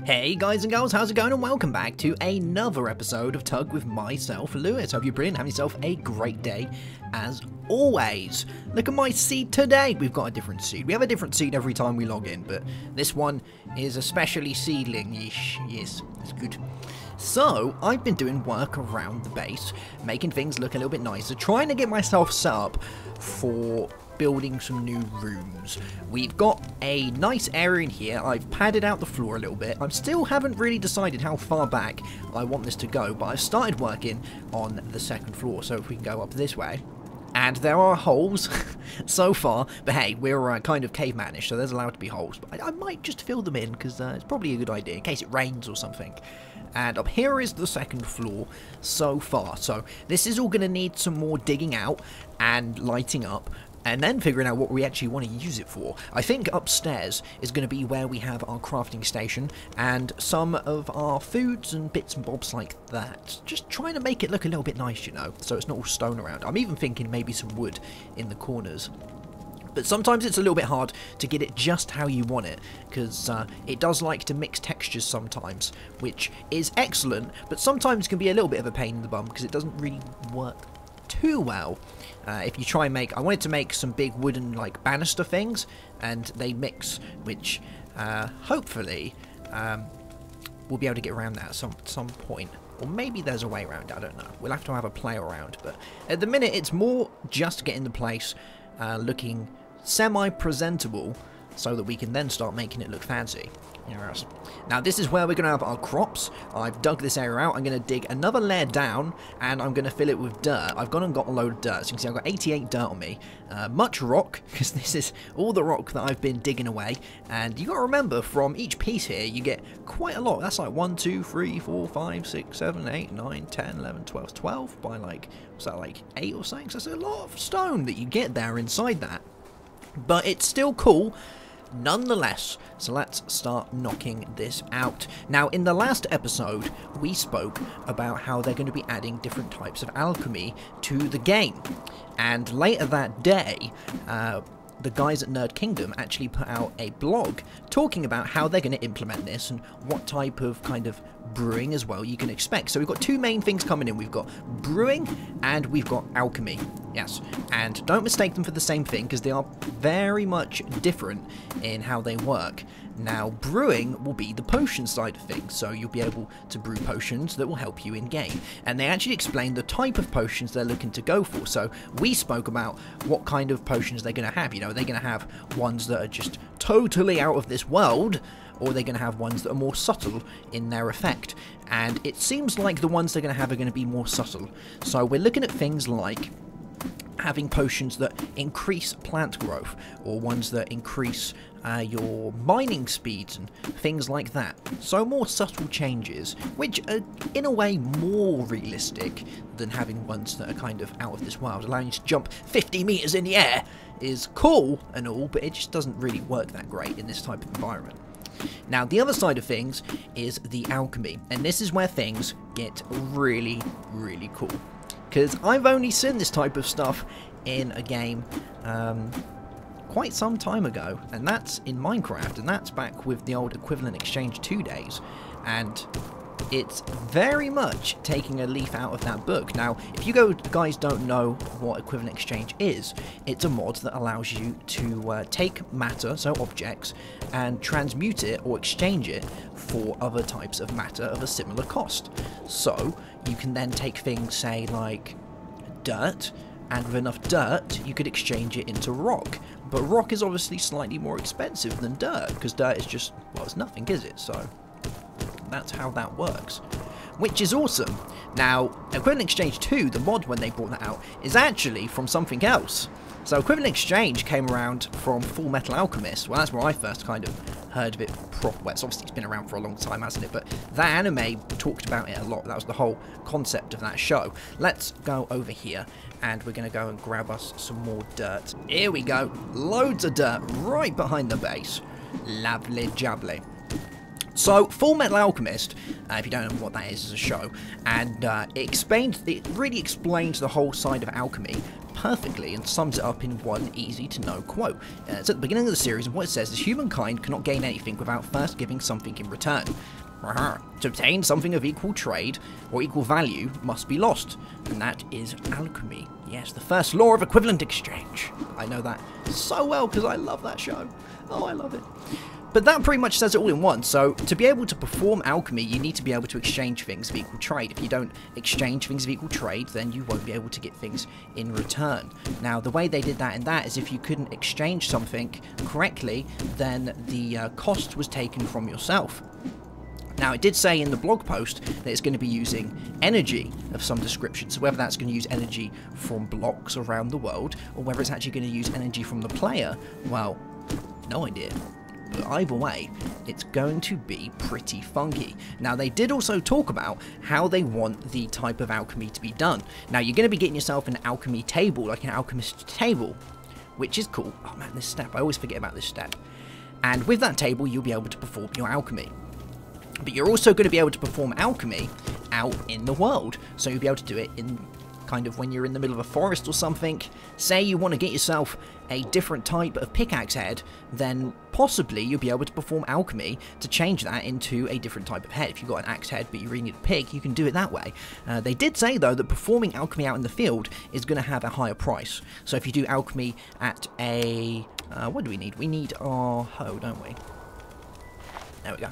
Hey guys and girls, how's it going, and welcome back to another episode of Tug with myself, Lewis. Hope you're brilliant, having yourself a great day as always. Look at my seed today. We've got a different seed. We have a different seed every time we log in, but this one is especially seedling-ish. Yes, that's good. So, I've been doing work around the base, making things look a little bit nicer, trying to get myself set up for building some new rooms. We've got a nice area in here. I've padded out the floor a little bit. I still haven't really decided how far back I want this to go, but I've started working on the second floor, so if we can go up this way. And there are holes so far, but hey, we're kind of cavemanish, so there's allowed to be holes. But I might just fill them in, because it's probably a good idea, in case it rains or something. And up here is the second floor so far. So this is all going to need some more digging out and lighting up, and then figuring out what we actually want to use it for. I think upstairs is going to be where we have our crafting station and some of our foods and bits and bobs like that. Just trying to make it look a little bit nice, you know, so it's not all stone around. I'm even thinking maybe some wood in the corners. But sometimes it's a little bit hard to get it just how you want it, because it does like to mix textures sometimes, which is excellent, but sometimes can be a little bit of a pain in the bum because it doesn't really work too well. If you try and make, I wanted to make some big wooden like banister things, and they mix, which hopefully we'll be able to get around that at some point. Or maybe there's a way around, I don't know. We'll have to have a play around, but at the minute it's more just getting the place looking semi-presentable so that we can then start making it look fancy. Yes. Now this is where we're going to have our crops. I've dug this area out. I'm going to dig another layer down and I'm going to fill it with dirt. I've gone and got a load of dirt. So you can see I've got 88 dirt on me. Much rock, because this is all the rock that I've been digging away. And you got to remember, from each piece here you get quite a lot. That's like 1, 2, 3, 4, 5, 6, 7, 8, 9, 10, 11, 12, 12 by like, what's that, like 8 or something? So that's a lot of stone that you get there inside that. But it's still cool nonetheless, so let's start knocking this out. Now, in the last episode, we spoke about how they're going to be adding different types of alchemy to the game. And later that day, the guys at Nerd Kingdom actually put out a blog talking about how they're going to implement this and what type of kind of brewing as well you can expect. So we've got two main things coming in. We've got brewing and we've got alchemy. Yes, and don't mistake them for the same thing, because they are very much different in how they work. Now, brewing will be the potion side of things, so you'll be able to brew potions that will help you in-game. And they actually explain the type of potions they're looking to go for. So we spoke about what kind of potions they're going to have. You know, they're going to have ones that are just totally out of this world, or they're going to have ones that are more subtle in their effect. And it seems like the ones they're going to have are going to be more subtle. So we're looking at things like having potions that increase plant growth, or ones that increase your mining speeds and things like that. So more subtle changes, which are in a way more realistic than having ones that are kind of out of this world. Allowing you to jump 50 meters in the air is cool and all, but it just doesn't really work that great in this type of environment. Now, the other side of things is the alchemy, and this is where things get really, really cool. Because I've only seen this type of stuff in a game quite some time ago, and that's in Minecraft, and that's back with the old Equivalent Exchange 2 days, and it's very much taking a leaf out of that book. Now, if you guys don't know what Equivalent Exchange is, it's a mod that allows you to take matter, so objects, and transmute it or exchange it for other types of matter of a similar cost. So you can then take things, say, like dirt, and with enough dirt you could exchange it into rock. But rock is obviously slightly more expensive than dirt, because dirt is just, well, it's nothing, is it? So that's how that works, which is awesome. Now, Equivalent Exchange 2, the mod when they brought that out, is actually from something else. So Equivalent Exchange came around from Full Metal Alchemist. Well, that's where I first kind of heard of it proper. Well, it's been around for a long time, hasn't it? But that anime talked about it a lot. That was the whole concept of that show. Let's go over here, and we're going to go and grab us some more dirt. Here we go. Loads of dirt right behind the base. Lovely jubbly. So, Full Metal Alchemist, if you don't know what that is a show, and it really explains the whole side of alchemy perfectly and sums it up in one easy-to-know quote. It's at the beginning of the series, and what it says is, humankind cannot gain anything without first giving something in return. To obtain something of equal trade or equal value must be lost, and that is alchemy. Yes, the first law of equivalent exchange. I know that so well because I love that show. Oh, I love it. But that pretty much says it all in one. So to be able to perform alchemy, you need to be able to exchange things of equal trade. If you don't exchange things of equal trade, then you won't be able to get things in return. Now, the way they did that in that is if you couldn't exchange something correctly, then the cost was taken from yourself. Now, it did say in the blog post that it's going to be using energy of some description, so whether that's going to use energy from blocks around the world, or whether it's actually going to use energy from the player, well, no idea. But either way, it's going to be pretty funky. Now, they did also talk about how they want the type of alchemy to be done. Now, you're going to be getting yourself an alchemy table, like an alchemist table, which is cool. Oh man, this step, I always forget about this step. And with that table, you'll be able to perform your alchemy. But you're also going to be able to perform alchemy out in the world. So you'll be able to do it in kind of when you're in the middle of a forest or something. Say you want to get yourself a different type of pickaxe head, then possibly you'll be able to perform alchemy to change that into a different type of head. If you've got an axe head but you really need a pig, you can do it that way. They did say though that performing alchemy out in the field is going to have a higher price. So if you do alchemy at a... what do we need? We need our hoe, don't we? There we go.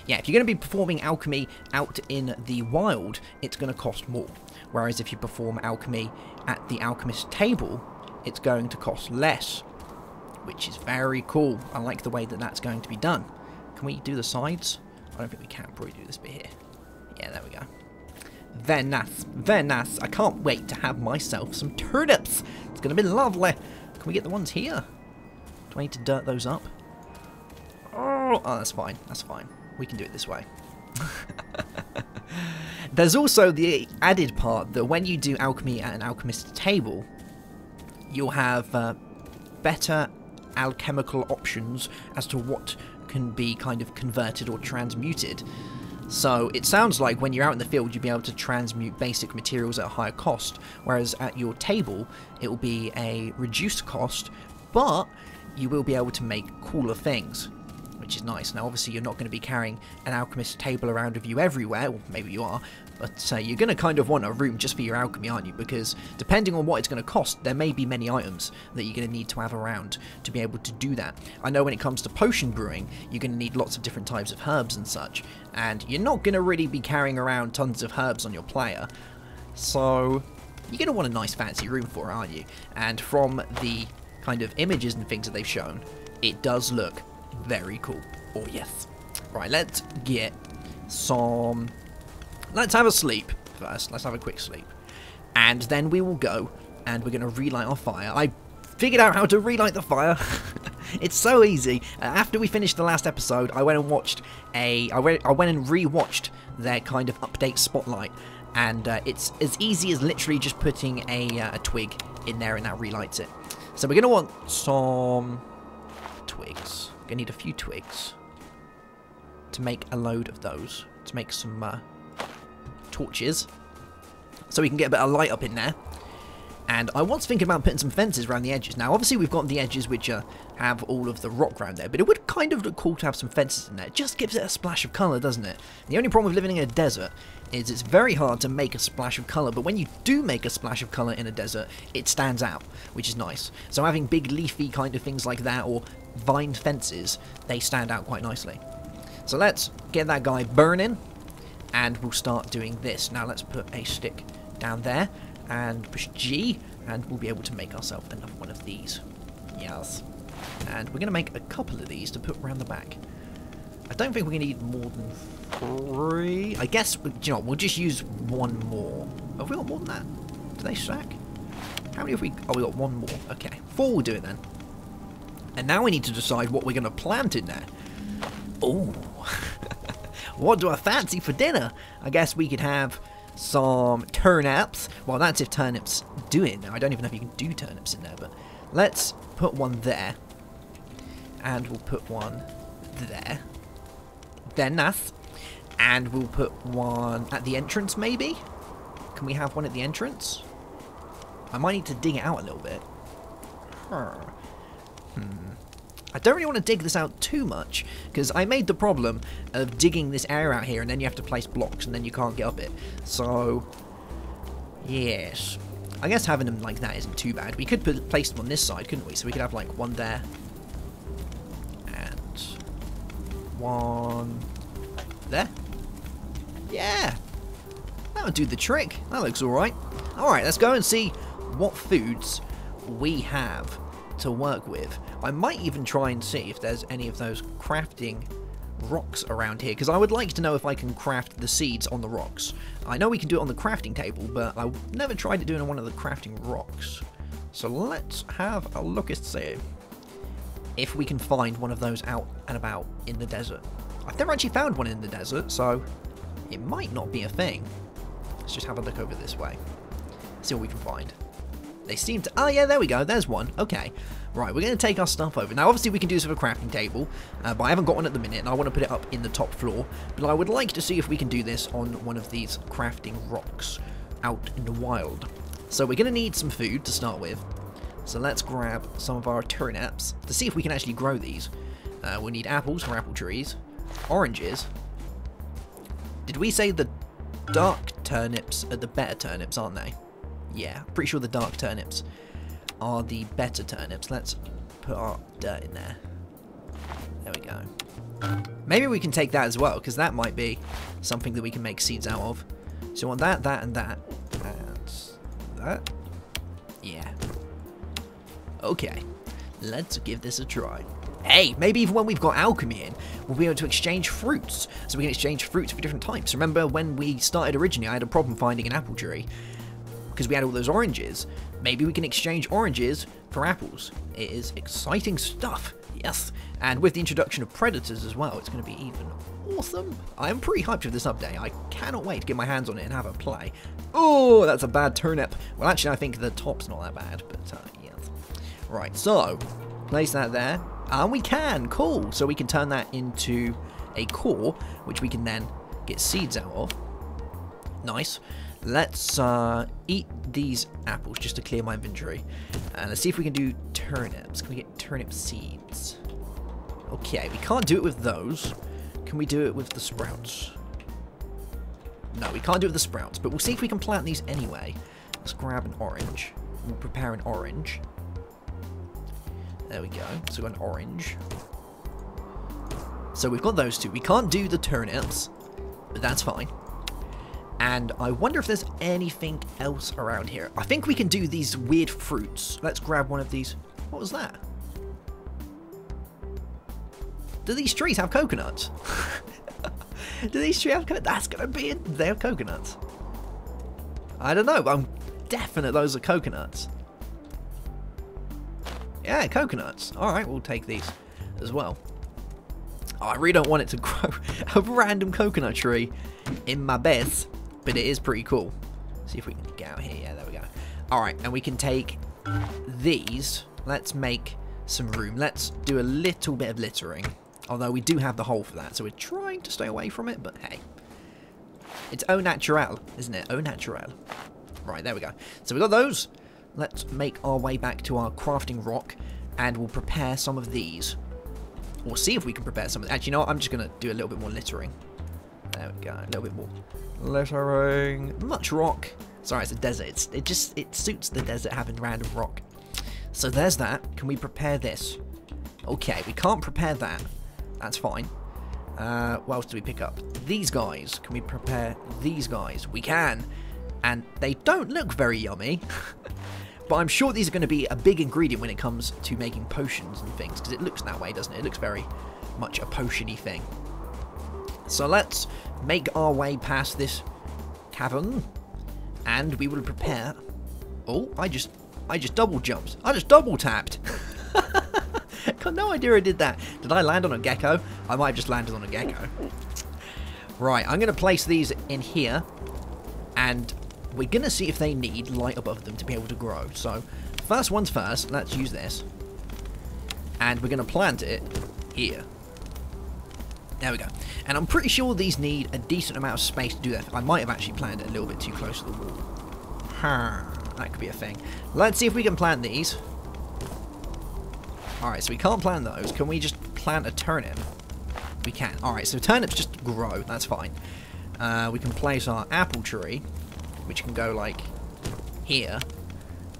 Yeah, if you're going to be performing alchemy out in the wild, it's going to cost more. Whereas if you perform alchemy at the alchemist table, it's going to cost less, which is very cool. I like the way that that's going to be done. Can we do the sides? I don't think we can. Probably do this bit here. Yeah, there we go. Very nice. Very nice. I can't wait to have myself some turnips. It's going to be lovely. Can we get the ones here? Do I need to dirt those up? Oh, that's fine. That's fine. We can do it this way. There's also the added part that when you do alchemy at an alchemist's table, you'll have better alchemical options as to what can be kind of converted or transmuted. So it sounds like when you're out in the field, you'll be able to transmute basic materials at a higher cost, whereas at your table, it will be a reduced cost, but you will be able to make cooler things, which is nice. Now, obviously, you're not going to be carrying an alchemist table around with you everywhere, or maybe you are, but you're going to kind of want a room just for your alchemy, aren't you? Because depending on what it's going to cost, there may be many items that you're going to need to have around to be able to do that. I know when it comes to potion brewing, you're going to need lots of different types of herbs and such, and you're not going to really be carrying around tons of herbs on your player, so you're going to want a nice fancy room for it, aren't you? And from the kind of images and things that they've shown, it does look very cool. Oh yes. Right, let's get some... Let's have a sleep first. Let's have a quick sleep. And then we will go and we're going to relight our fire. I figured out how to relight the fire. It's so easy. After we finished the last episode, I went and watched I went and re-watched their kind of update spotlight. And it's as easy as literally just putting a twig in there and that relights it. So we're going to want some twigs. We're going to need a few twigs to make a load of those. To make some torches. So we can get a bit of light up in there. And I was thinking about putting some fences around the edges. Now, obviously, we've got the edges which have all of the rock around there. But it would kind of look cool to have some fences in there. It just gives it a splash of colour, doesn't it? The only problem with living in a desert is it's very hard to make a splash of colour. But when you do make a splash of colour in a desert, it stands out, which is nice. So having big leafy kind of things like that, or vined fences, they stand out quite nicely. So let's get that guy burning. And we'll start doing this. Now let's put a stick down there. And push G, and we'll be able to make ourselves another one of these. Yes. And we're going to make a couple of these to put around the back. I don't think we're going to need more than 3. I guess, you know, we'll just use one more. Have we got more than that? Do they stack? How many have we... Oh, we got one more. Okay. 4 will do it then. And now we need to decide what we're going to plant in there. Oh. What do I fancy for dinner? I guess we could have... some turnips. Well, that's if turnips do it now. I don't even know if you can do turnips in there, but let's put one there. And we'll put one there. Then that's. And we'll put one at the entrance, maybe? Can we have one at the entrance? I might need to dig it out a little bit. I don't really want to dig this out too much, because I made the problem of digging this area out here, and then you have to place blocks, and then you can't get up it. So, yes. I guess having them like that isn't too bad. We could place them on this side, couldn't we? So we could have like one there, and one there. Yeah, that would do the trick. That looks alright. Alright, let's go and see what foods we have to work with. I might even try and see if there's any of those crafting rocks around here, because I would like to know if I can craft the seeds on the rocks. I know we can do it on the crafting table, but I've never tried it doing on one of the crafting rocks. So let's have a look and see if we can find one of those out and about in the desert. I've never actually found one in the desert, so it might not be a thing. Let's just have a look over this way. See what we can find. They seem to... Oh, yeah, there we go. There's one. Okay. Right, we're going to take our stuff over. Now, obviously, we can do this with a crafting table, but I haven't got one at the minute, and I want to put it up in the top floor. But I would like to see if we can do this on one of these crafting rocks out in the wild. So we're going to need some food to start with. So let's grab some of our turnips to see if we can actually grow these. We'll need apples for apple trees, oranges. Did we say the dark turnips are the better turnips, aren't they? Yeah, pretty sure the dark turnips are the better turnips. Let's put our dirt in there. There we go. Maybe we can take that as well, because that might be something that we can make seeds out of. So on that, that, and that. And that. Yeah. Okay. Let's give this a try. Hey, maybe even when we've got alchemy in, we'll be able to exchange fruits. So we can exchange fruits for different types. Remember when we started originally, I had a problem finding an apple tree, because we had all those oranges. Maybe we can exchange oranges for apples. It is exciting stuff. Yes. And with the introduction of predators as well, it's going to be even awesome. I'm pretty hyped with this update. I cannot wait to get my hands on it and have a play. Oh, that's a bad turnip. Well, actually, I think the top's not that bad, but yes. Right, so place that there. And we can. Cool. So we can turn that into a core, which we can then get seeds out of. Nice. Let's eat these apples just to clear my inventory. And let's see if we can do turnips. Can we get turnip seeds? Okay, we can't do it with those. Can we do it with the sprouts? No, we can't do it with the sprouts, but we'll see if we can plant these anyway. Let's grab an orange. We'll prepare an orange. There we go. So we've got an orange. So we've got those two. We can't do the turnips, but that's fine. And I wonder if there's anything else around here. I think we can do these weird fruits. Let's grab one of these. What was that? Do these trees have coconuts? Do these trees have coconuts? That's going to be it. They're coconuts. I don't know, but I'm definite those are coconuts. Yeah, coconuts. Alright, we'll take these as well. Oh, I really don't want it to grow a random coconut tree in my base, but it is pretty cool. See if we can get out here. Yeah, there we go. Alright, and we can take these. Let's make some room. Let's do a little bit of littering. Although we do have the hole for that, so we're trying to stay away from it, but hey. It's au naturel, isn't it? Au naturel. Right, there we go. So we've got those. Let's make our way back to our crafting rock, and we'll prepare some of these. We'll see if we can prepare some of... Actually, you know what? I'm just going to do a little bit more littering. There we go. A little bit more littering. Much rock. Sorry, it's a desert. It suits the desert having random rock. So there's that. Can we prepare this? Okay, we can't prepare that. That's fine. What else do we pick up? These guys. Can we prepare these guys? We can. And they don't look very yummy. But I'm sure these are going to be a big ingredient when it comes to making potions and things, because it looks that way, doesn't it? It looks very much a potion-y thing. So let's make our way past this cavern, and we will prepare... Oh, I just double jumped. I just double tapped. Got no idea I did that. Did I land on a gecko? I might have just landed on a gecko. Right, I'm going to place these in here, and... we're going to see if they need light above them to be able to grow. So, first one's first. Let's use this. And we're going to plant it here. There we go. And I'm pretty sure these need a decent amount of space to do that. I might have actually planted it a little bit too close to the wall. That could be a thing. Let's see if we can plant these. Alright, so we can't plant those. Can we just plant a turnip? We can. Alright, so turnips just grow. That's fine. We can place our apple tree, which can go, like, here.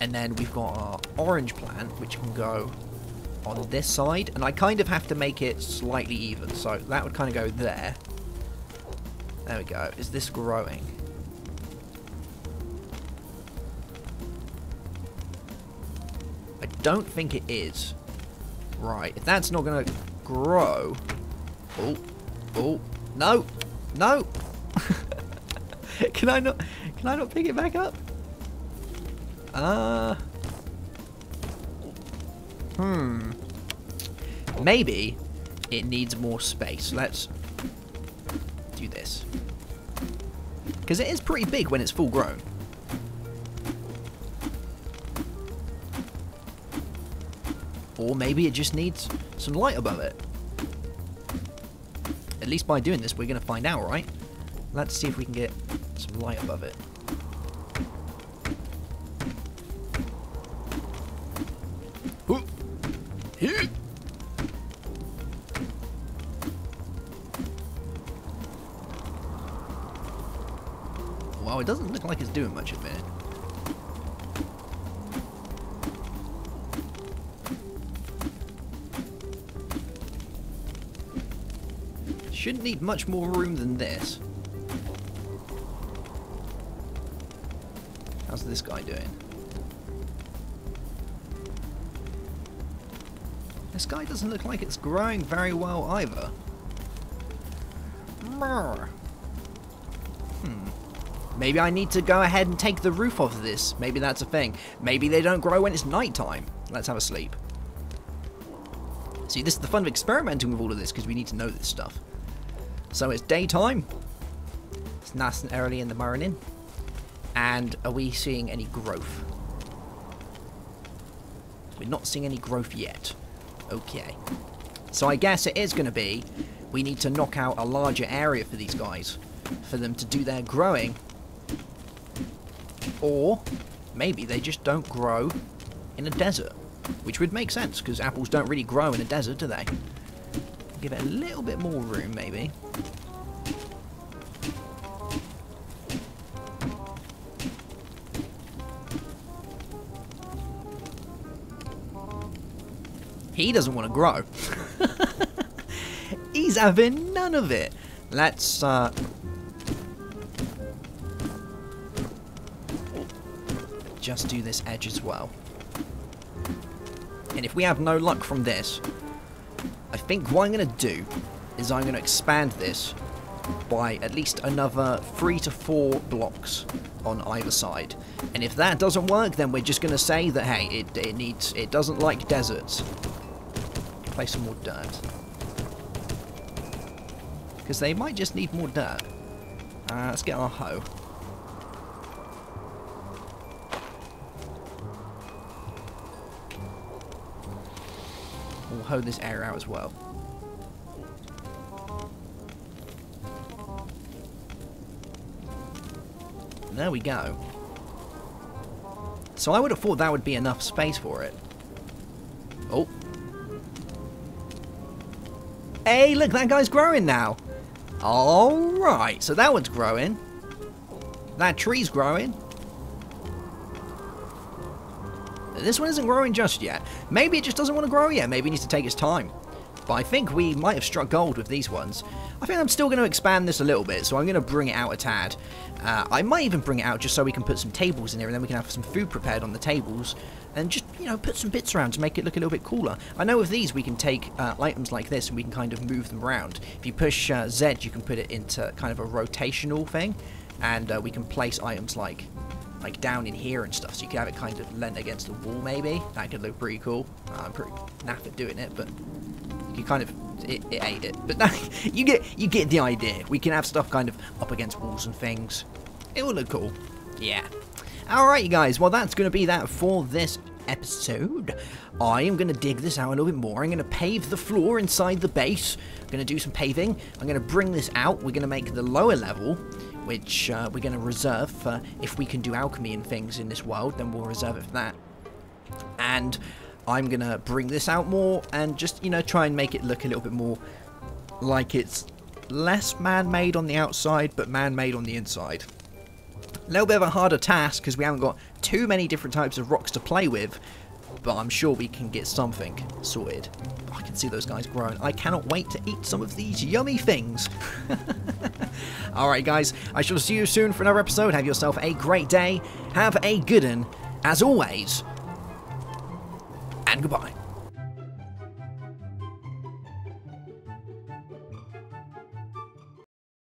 And then we've got our orange plant, which can go on this side. And I kind of have to make it slightly even. So that would kind of go there. There we go. Is this growing? I don't think it is. Right. If that's not going to grow... Oh. Oh. No. No. Can I not pick it back up? Maybe it needs more space. Let's do this. Because it is pretty big when it's full grown. Or maybe it just needs some light above it. At least by doing this, we're going to find out, right? Let's see if we can get some light above it. Well, it doesn't look like it's doing much at the minute. Shouldn't need much more room than this. How's this guy doing? This guy doesn't look like it's growing very well either. Maybe I need to go ahead and take the roof off of this. Maybe that's a thing. Maybe they don't grow when it's nighttime. Let's have a sleep. See, this is the fun of experimenting with all of this, because we need to know this stuff. So it's daytime. It's nice and early in the morning. And are we seeing any growth? We're not seeing any growth yet. Okay. So I guess it is going to be, we need to knock out a larger area for these guys, for them to do their growing. Or maybe they just don't grow in a desert, which would make sense, because apples don't really grow in a desert, do they? Give it a little bit more room, maybe. He doesn't want to grow. He's having none of it. Let's just do this edge as well. And if we have no luck from this, I think what I'm going to do is I'm going to expand this by at least another 3 to 4 blocks on either side. And if that doesn't work, then we're just going to say that, hey, it doesn't like deserts. Place some more dirt. Because they might just need more dirt. Let's get our hoe. We'll hoe this area out as well. There we go. So I would have thought that would be enough space for it. Oh. Hey, look, that guy's growing now. Alright, so that one's growing. That tree's growing. This one isn't growing just yet. Maybe it just doesn't want to grow yet. Maybe it needs to take its time. But I think we might have struck gold with these ones. I think I'm still going to expand this a little bit, so I'm going to bring it out a tad. I might even bring it out just so we can put some tables in here, and then we can have some food prepared on the tables, and just, you know, put some bits around to make it look a little bit cooler. I know with these we can take items like this and we can kind of move them around. If you push Z, you can put it into kind of a rotational thing, and we can place items like down in here and stuff, so you can have it kind of leant against the wall maybe. That could look pretty cool. I'm pretty naff at doing it, but you kind of it ate it. But you get the idea. We can have stuff kind of up against walls and things. It will look cool. Yeah. Alright, you guys. Well, that's going to be that for this episode. I am going to dig this out a little bit more. I'm going to pave the floor inside the base. I'm going to do some paving. I'm going to bring this out. We're going to make the lower level, which we're going to reserve for if we can do alchemy and things in this world, then we'll reserve it for that. And I'm going to bring this out more and just, you know, try and make it look a little bit more like it's less man-made on the outside, but man-made on the inside. A little bit of a harder task because we haven't got too many different types of rocks to play with, but I'm sure we can get something sorted. I can see those guys growing. I cannot wait to eat some of these yummy things. Alright guys, I shall see you soon for another episode. Have yourself a great day. Have a good one, as always. And goodbye.